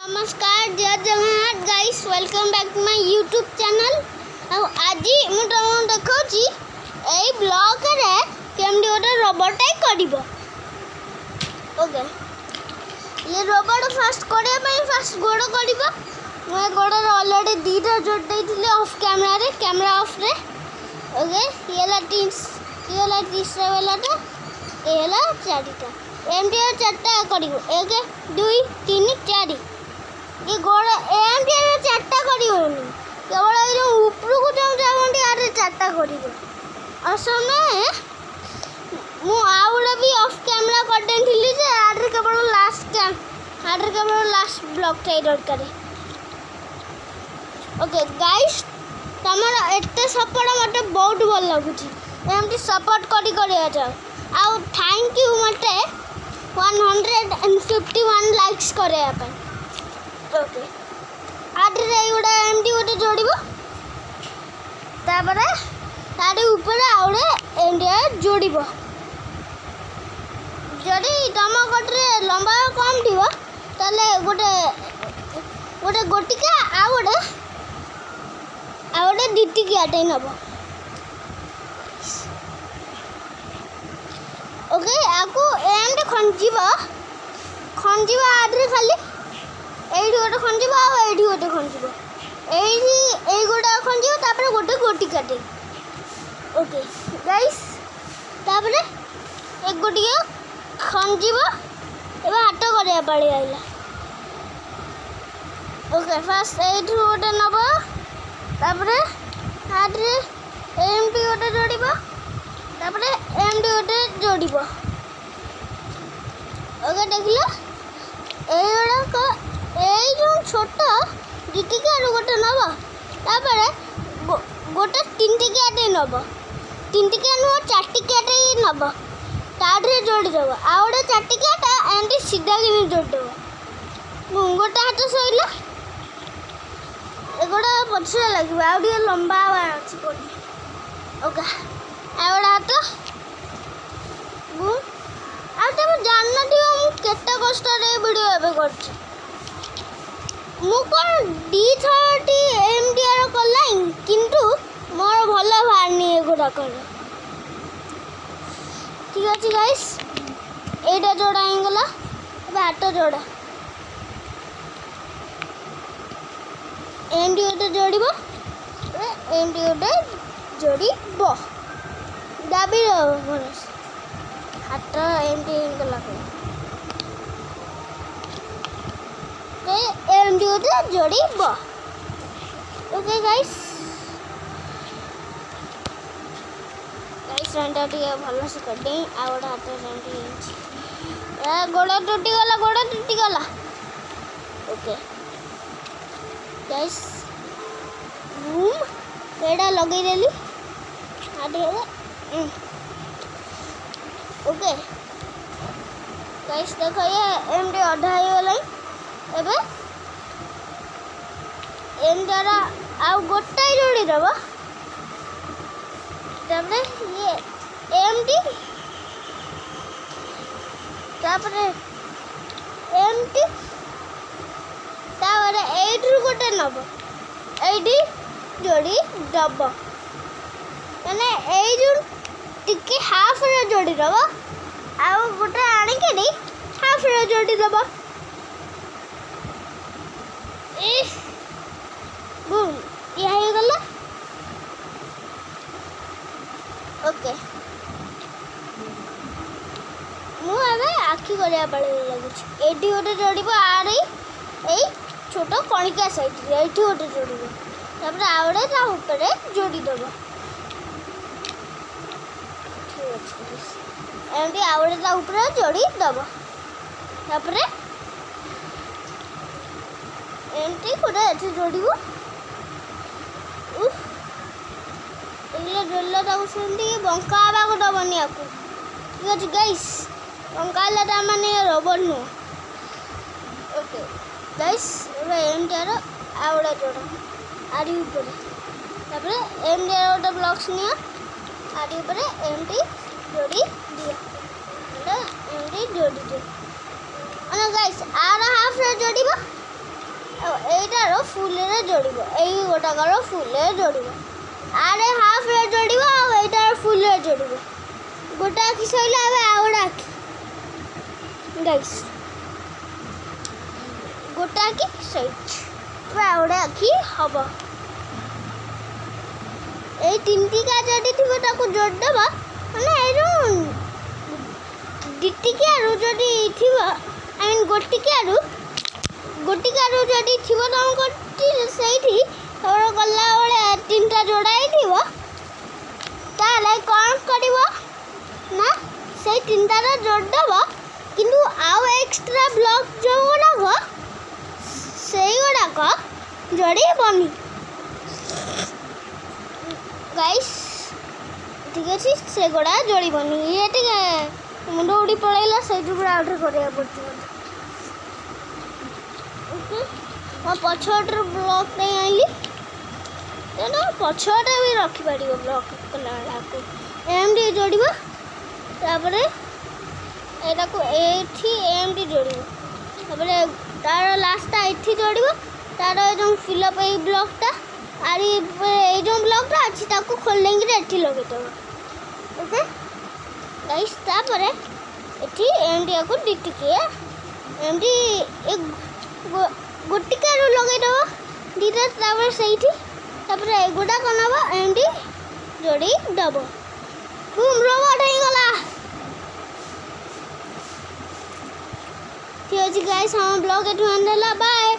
नमस्कार जय Jagannath guys welcome back to my YouTube channel. आज मुझे देखी यही ब्लॉग रे केमती गोटे रोबोट कर ओके ये रोबोट फास्ट करने फास्ट गोड़ कर मुझे गोड़ अलरेडी दीटा जोड़ देती ऑफ कैमरा ऑफ रे ओके ये तीसरा वालाटा ये चारिटा एमटी चार्टा कर 1 2 3 4 ये गोड़ एमटी चार्टा कर केवल ये उपरको जाऊँगी आरे चार्टा कर मुझे भी ऑफ कैमरा करदेली आरे केवल लास्ट ब्लॉग टाइम दरकार ओके गाइस तुम एत सपोर्ट मत बहुत भल लगुच एमती सपोर्ट कर आउ थैंक यू मत 151 लाइक्स करने ओके आटे गोटे एमती गोटे जोड़ तारी ऊपर आउे एमती जोड़ जदि तुम गटे लंबा कम थी ताले गोटे गोटिका आ गोटे दिटिकियाटे नब ओके आपको एमती खंजीब आटे खाली ये गोटे खंजीब आई गोटे खंजीब ये गोटे खंजीब गोटे गोटी काटे ओके गाइस तापर एक गोटे खंजीब एवं हाथ करने पाली आइला ओके फास्ट ये गोटे नब तापर हाथ एमटी गोटे जोड़ तापर एमटी गोटे जोड़ ओके देख लो ये छोट दिटिका गोटे नब तापर गोटे 3 टिकियाटे नब 3 टिकिया नुह 4 टिकियाटे नब ताड़े जोड़देव आ गोटे 4 टिकियाटा एमती सीधा कि जोड़देव गोटे हाथ सैला एगोटा पछरे लगे आगे लंबा अच्छी ओके आ गोटे हाथ तुम जान केते कष्ट वीडियो एवं कर D30 एमटीआर कलाई किंतु मोर भल बाहरनी एगुड़ाक ठीक अच्छे गाइस एटा जोड़ा होगला हाथ जोड़ा एमटी गोटे जोड़ एमटी गोटे जोड़ दाबी हाथ एमटी होगला एमटी गोटे जोड़ ओके गाइस फ्रेंडा भल से करदे आ गोटे हाथ सेमती गोड़ टूटीगला ओके गाइस बूम एटा लगेदेली आटे ओके गाइस देख ये एमटी अधा हो गला एम द्वारा आ गोटाई जोड़ी दब ये एमटी एमटी एट्रु गोटे नब ये जोड़ी दब मैंने ये हाफ रे जोड़ी दब आ गोटे आणिक हाफ रे जोड़ी दब बूम ये गला ओके मुझे आखि करने लगुच ये गोटे जोड़ आर यही छोट कणिका सैड ये गोटे जोड़ आउे ऊपर जोड़ीदेव एमती आउे ऊपर जोड़ीदेव तापर एमती गोटे जोड़ जोड़े बंका आवाक दबनी आपको ठीक अच्छे गाइस बंका माने रोबोट नुह ओके गाइस एमटीआर आउे जोड़ आरी ऊपर तापर एमटीआर गोटे ब्लॉक्स नि आरी ऊपर एमटी जोड़ी दिया एमटी जोड़ी दियो गाइस आर हाफ रे जोड़ এইটার ফুলরে জড়িব এই গোটাকর ফুলরে জড়িব আরে হাফরে জড়িব আর এইটার ফুলরে জড়িব গোটা আঁকি সইলে আবে আর গোটা আঁকি গাইস গোটা আঁকি সইছে আর গোটা আঁকি হব এই তিনটি কাজ যদি থিব তাকে জোড় দেবা মানে এইরকম দিটিকে আর যদি থিব আই মিন গোটিকে আর যদি থিব তম গোটি সেইটি তোর গলা বেলে তিনটা জোড়াই থিব তাহলে কোন করিব না সেই তিনটার জোড় দেব কিন্তু আউ এক্সট্রা ব্লক যেগুড়াক সেইগুড়াক জড়িবনি গাইস ঠিক আছে সেগুড়া জড়িবনি ইয়ে টিকে মুন্ড উড়ি পড়াইলা সেই যুগুড়া আউটরে করিয়া পড়ছে ওকে ମୋ ପଛପଟର ବ୍ଲକ୍ ନେଇ ଆଇଲି ତେଣୁ ପଛଟା ବି ରଖିପାରିବ ବ୍ଲକ୍ କଲାବେଳକୁ ଏମିତି ଯୋଡ଼ିବ ତାପରେ ଏଇଟାକୁ ଏଇଠି ଏମିତି ଯୋଡ଼ିବ ତାପରେ ତାର ଲାଷ୍ଟଟା ଏଠି ଯୋଡ଼ିବ ତାର ଏ ଯେଉଁ ଫିଲଅପ୍ ଏଇ ବ୍ଲକ୍ଟା ଆରି ଏଇ ଯେଉଁ ବ୍ଲକ୍ଟା ଅଛି ତାକୁ ଖୋଲେଇକିରି ଏଠି ଲଗେଇଦେବ ଓକେ ଗାଇସ୍ ତାପରେ ଏଠି ଏମିତି ଆକୁ ଟିକିଏ ଏମିତି ଗୋଟିକାରୁ ଲଗେଇଦେବ ଦୁଇଟା ତାପରେ ସେଇଠି ତାପରେ ଏଗୁଡ଼ାକ ନେବ ଏମିତି ଯୋଡ଼ି ଦେବ ବୁମ୍ ରୋବଟ୍ ହେଇଗଲା ଠିକ୍ ଅଛି ଗାଇସ୍ ଆମ ବ୍ଲଗ୍ ଏଠୁ ଏଣ୍ଡ ହେଲା ବାଏ।